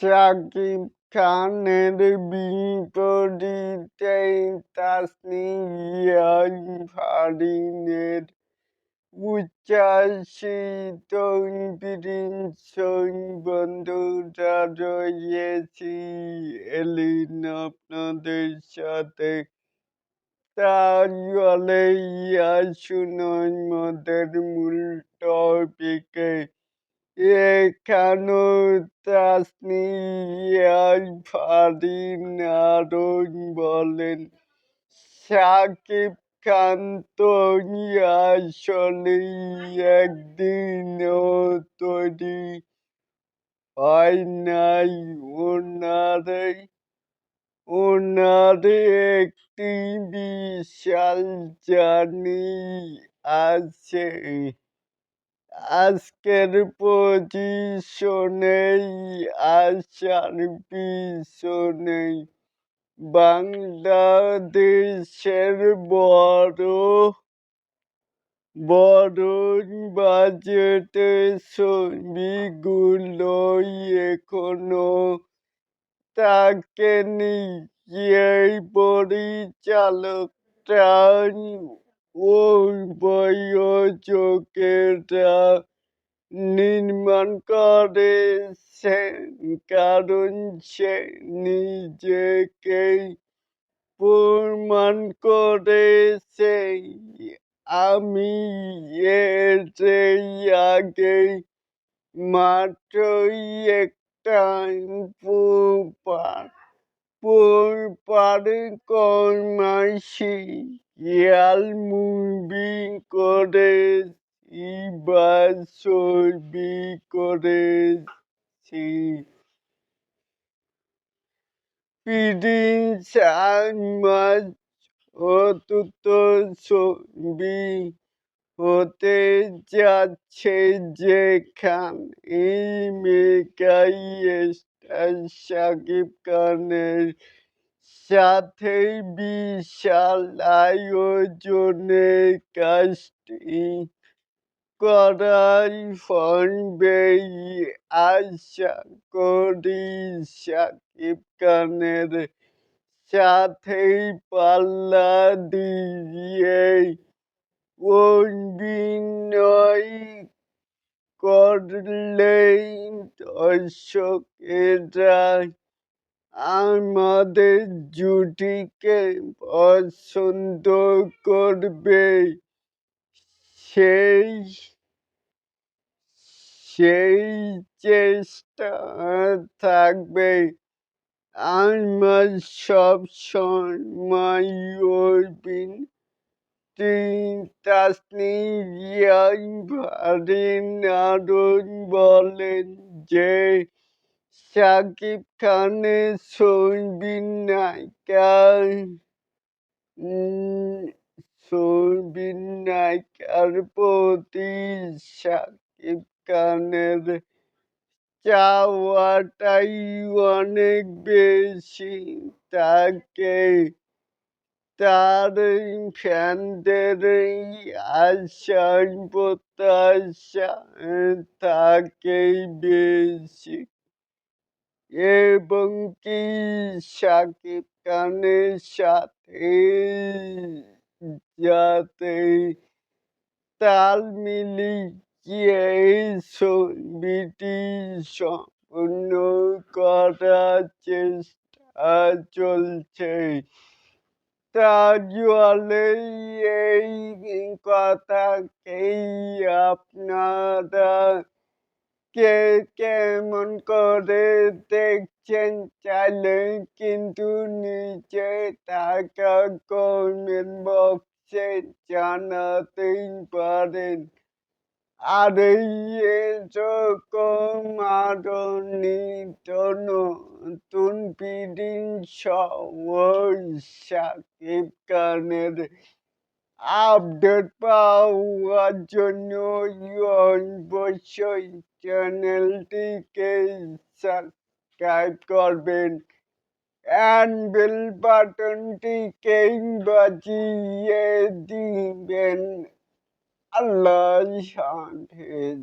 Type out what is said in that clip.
শাকিব খানের বিপরীতে তাসনিম ফারিনের উচ্ছ্বাসিত বন্ধুরা রয়েছি এলিন আপনাদের সাথে। তাহলে আসুন আমাদের মূল টপিকে। এখানো তাসনিয়া ফারিন আরো বলেন, শাকিব খান তো আসলেই একদিনও তৈরি হয় নাই। ওনার একটি বিশাল জার্নি আছে। আজকের পজিশনেই আসার পিছনে বাংলাদেশের বড় বাজেটের ছবিগুলোই এখনো থাকেনি। এই পরিচালকরা ও প্রযোজকেরা নির্মাণ করেছেন কারণ সে নিজেকেই প্রমাণ করেছে। আমি এর আগে মাত্রই একটা কমার্শিয়াল মুভি করেছি বা ছবি করেছি। প্রিন্স আহমদ চতুর্থ ছবি হতে যাচ্ছে, যেখানে মেগাই স্টার শাকিব খানের সাথে বিশাল আয়োজনে কাস্টিং করার ফর্মে আশা করি শাকিব খানের সাথেই পাল্লা দিয়ে অভিনয় করলেই দর্শকেরা আমাদের জুটিকে পছন্দ করবে। সেই চেষ্টা থাকবে। আমার সবসময় তাসনিয়া ফারিন আরো বলেন যে শাকিব খানের ছবির নায়িকার প্রতি শাকিব খানের চাওয়াটাই অনেক বেশি থাকে। তার ফ্যানদের আশা প্রত্যাশা থাকে বেশি, এবং কি শাকিব খানের সাথে যাতে তাল মিলিয়ে ছবিটি সম্পূর্ণ করার চেষ্টা চলছে। তাহলে এই কথাকেই আপনারা কেমন করে দেখছেন, চাইলে কিন্তু নিচে থাকা কমেন্ট বক্সে জানাতেই পারেন। আর এরকম আরো নিত্য নতুন শাকিব খানের আপডেট পাওয়ার জন্য অবশ্যই চ্যানেলটিকে সাবস্ক্রাইব করবেন, বেল বাটনটিকে বাজিয়ে দিবেন। আল্লাহ হাফেজ।